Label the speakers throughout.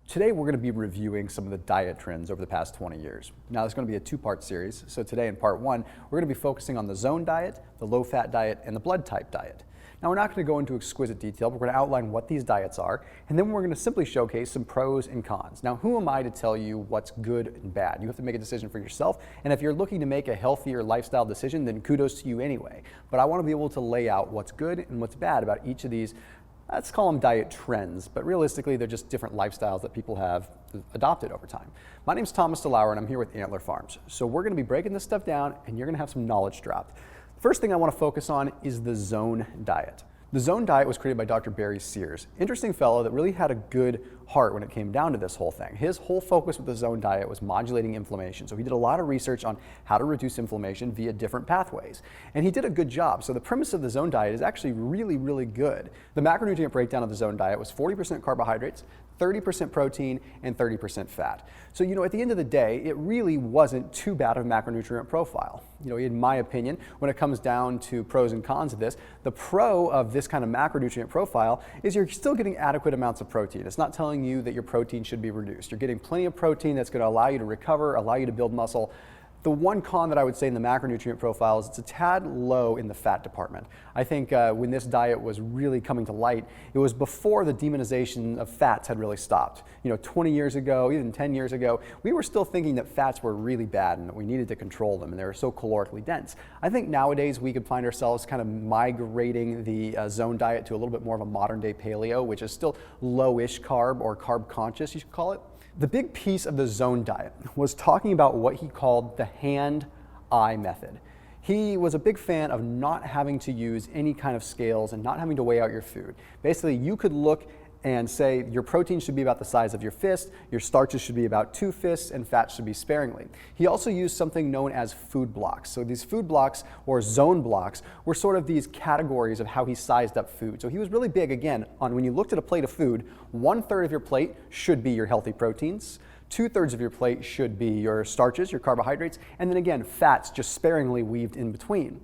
Speaker 1: Today we're going to be reviewing some of the diet trends over the past 20 years. Now it's going to be a two-part series, so today in part one we're going to be focusing on the zone diet, the low-fat diet, and the blood type diet. Now we're not going to go into exquisite detail, but we're going to outline what these diets are, and then we're going to simply showcase some pros and cons. Now who am I to tell you what's good and bad? You have to make a decision for yourself, and if you're looking to make a healthier lifestyle decision, then kudos to you anyway. But I want to be able to lay out what's good and what's bad about each of these. Let's call them diet trends, but realistically they're just different lifestyles that people have adopted over time. My name's Thomas DeLauer and I'm here with Antler Farms. So we're going to be breaking this stuff down and you're going to have some knowledge dropped. The first thing I want to focus on is the zone diet. The zone diet was created by Dr. Sears. Interesting fellow that really had a good heart when it came down to this whole thing. His whole focus with the zone diet was modulating inflammation. So he did a lot of research on how to reduce inflammation via different pathways. And he did a good job. So the premise of the zone diet is actually really good. The macronutrient breakdown of the zone diet was 40% carbohydrates, 30% protein, and 30% fat. So, at the end of the day, it really wasn't too bad of a macronutrient profile. In my opinion, when it comes down to pros and cons of this, the pro of this kind of macronutrient profile is you're still getting adequate amounts of protein. It's not telling you that your protein should be reduced. You're getting plenty of protein that's going to allow you to recover, allow you to build muscle. The one con that I would say in the macronutrient profile is it's a tad low in the fat department. I think when this diet was really coming to light, it was before the demonization of fats had really stopped. 20 years ago, even 10 years ago, we were still thinking that fats were really bad and that we needed to control them and they were so calorically dense. I think nowadays we could find ourselves kind of migrating the zone diet to a little bit more of a modern day paleo, which is still low-ish carb or carb conscious, you should call it. The big piece of the zone diet was talking about what he called the hand-eye method. He was a big fan of not having to use any kind of scales and not having to weigh out your food. Basically, you could look and say your protein should be about the size of your fist, your starches should be about 2 fists, and fats should be sparingly. He also used something known as food blocks. So these food blocks or zone blocks were sort of these categories of how he sized up food. So he was really big, again, on when you looked at a plate of food, 1/3 of your plate should be your healthy proteins, 2/3 of your plate should be your starches, your carbohydrates, and then again, fats just sparingly weaved in between.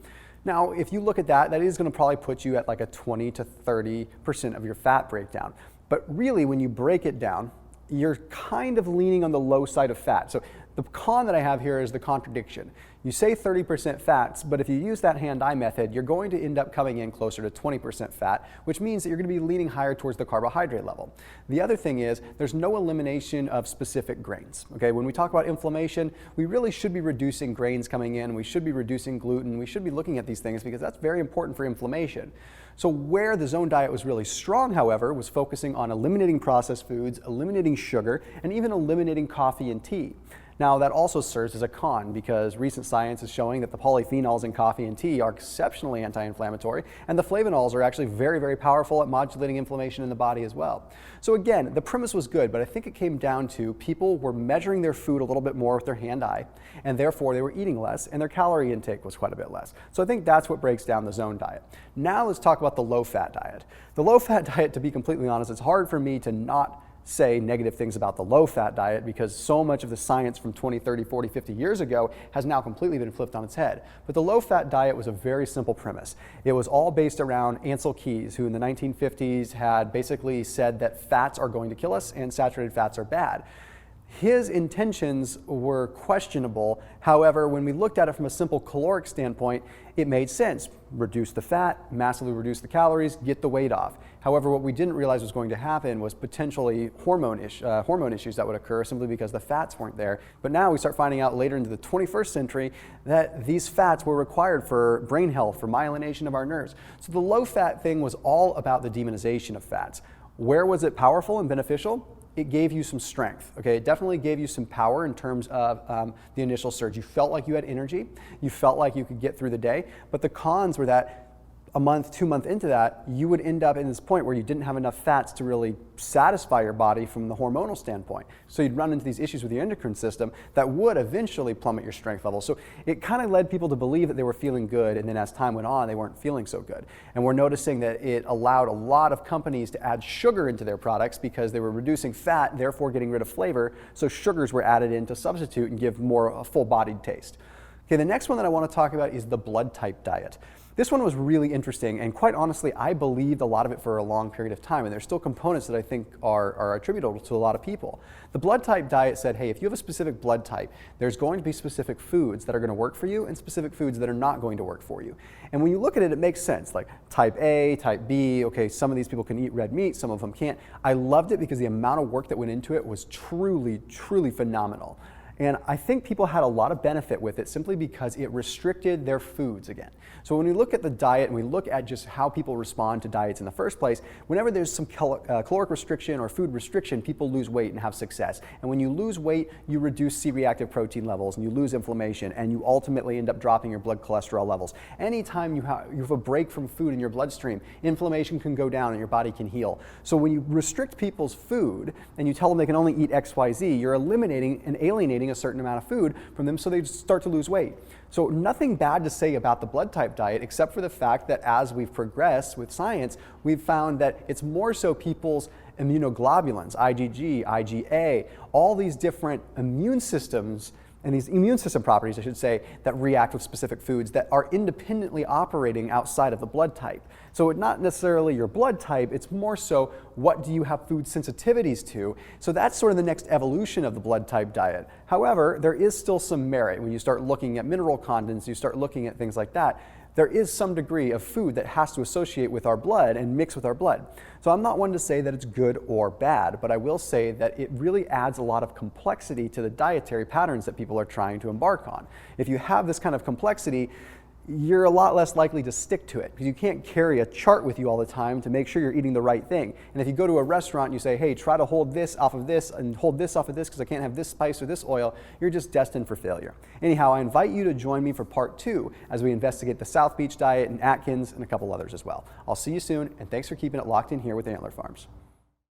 Speaker 1: Now, if you look at that, that is going to probably put you at like a 20 to 30% of your fat breakdown. But really, when you break it down, you're kind of leaning on the low side of fat. So the con that I have here is the contradiction. You say 30% fats, but if you use that hand-eye method, you're going to end up coming in closer to 20% fat, which means that you're going to be leaning higher towards the carbohydrate level. The other thing is there's no elimination of specific grains. Okay, when we talk about inflammation, we really should be reducing grains coming in. We should be reducing gluten. We should be looking at these things because that's very important for inflammation. So where the zone diet was really strong, however, was focusing on eliminating processed foods, eliminating sugar, and even eliminating coffee and tea. Now that also serves as a con because recent science is showing that the polyphenols in coffee and tea are exceptionally anti-inflammatory and the flavonols are actually very powerful at modulating inflammation in the body as well. So again, the premise was good, but I think it came down to people were measuring their food a little bit more with their hand-eye and therefore they were eating less and their calorie intake was quite a bit less. So I think that's what breaks down the zone diet. Now let's talk about the low-fat diet. The low-fat diet, to be completely honest, it's hard for me to not say negative things about the low-fat diet because so much of the science from 20, 30, 40, 50 years ago has now completely been flipped on its head. But the low-fat diet was a very simple premise. It was all based around Ansel Keys, who in the 1950s had basically said that fats are going to kill us and saturated fats are bad. His intentions were questionable. However, when we looked at it from a simple caloric standpoint, it made sense. Reduce the fat, massively reduce the calories, get the weight off. However, what we didn't realize was going to happen was potentially hormone issues that would occur simply because the fats weren't there. But now we start finding out later into the 21st century that these fats were required for brain health, for myelination of our nerves. So the low-fat thing was all about the demonization of fats. Where was it powerful and beneficial? It gave you some strength, okay? It definitely gave you some power in terms of the initial surge. You felt like you had energy, you felt like you could get through the day, but the cons were that a month, 2 months into that, you would end up in this point where you didn't have enough fats to really satisfy your body from the hormonal standpoint. So you'd run into these issues with your endocrine system that would eventually plummet your strength level. So it kind of led people to believe that they were feeling good, and then as time went on, they weren't feeling so good. And we're noticing that it allowed a lot of companies to add sugar into their products because they were reducing fat, therefore getting rid of flavor, so sugars were added in to substitute and give more a full-bodied taste. Okay, the next one that I want to talk about is the blood type diet. This one was really interesting, and quite honestly, I believed a lot of it for a long period of time, and there's still components that I think are attributable to a lot of people. The blood type diet said, hey, if you have a specific blood type, there's going to be specific foods that are going to work for you and specific foods that are not going to work for you. And when you look at it, it makes sense, like type A, type B, okay, some of these people can eat red meat, some of them can't. I loved it because the amount of work that went into it was truly, truly phenomenal. And I think people had a lot of benefit with it simply because it restricted their foods again. So when we look at the diet and we look at just how people respond to diets in the first place, whenever there's some caloric restriction or food restriction, people lose weight and have success. And when you lose weight, you reduce C-reactive protein levels and you lose inflammation and you ultimately end up dropping your blood cholesterol levels. Anytime you have a break from food in your bloodstream, inflammation can go down and your body can heal. So when you restrict people's food and you tell them they can only eat X, Y, Z, you're eliminating and alienating a certain amount of food from them so they start to lose weight. So nothing bad to say about the blood type diet except for the fact that as we've progressed with science, we've found that it's more so people's immunoglobulins, IgG, IgA, all these different immune systems and these immune system properties, I should say, that react with specific foods that are independently operating outside of the blood type. So it's not necessarily your blood type, it's more so what do you have food sensitivities to. So that's sort of the next evolution of the blood type diet. However, there is still some merit when you start looking at mineral contents, you start looking at things like that. There is some degree of food that has to associate with our blood and mix with our blood. So I'm not one to say that it's good or bad, but I will say that it really adds a lot of complexity to the dietary patterns that people are trying to embark on. If you have this kind of complexity, you're a lot less likely to stick to it because you can't carry a chart with you all the time to make sure you're eating the right thing. And if you go to a restaurant and you say, hey, try to hold this off of this and hold this off of this because I can't have this spice or this oil, you're just destined for failure. Anyhow, I invite you to join me for part 2 as we investigate the South Beach diet and Atkins and a couple others as well. I'll see you soon, and thanks for keeping it locked in here with Antler Farms.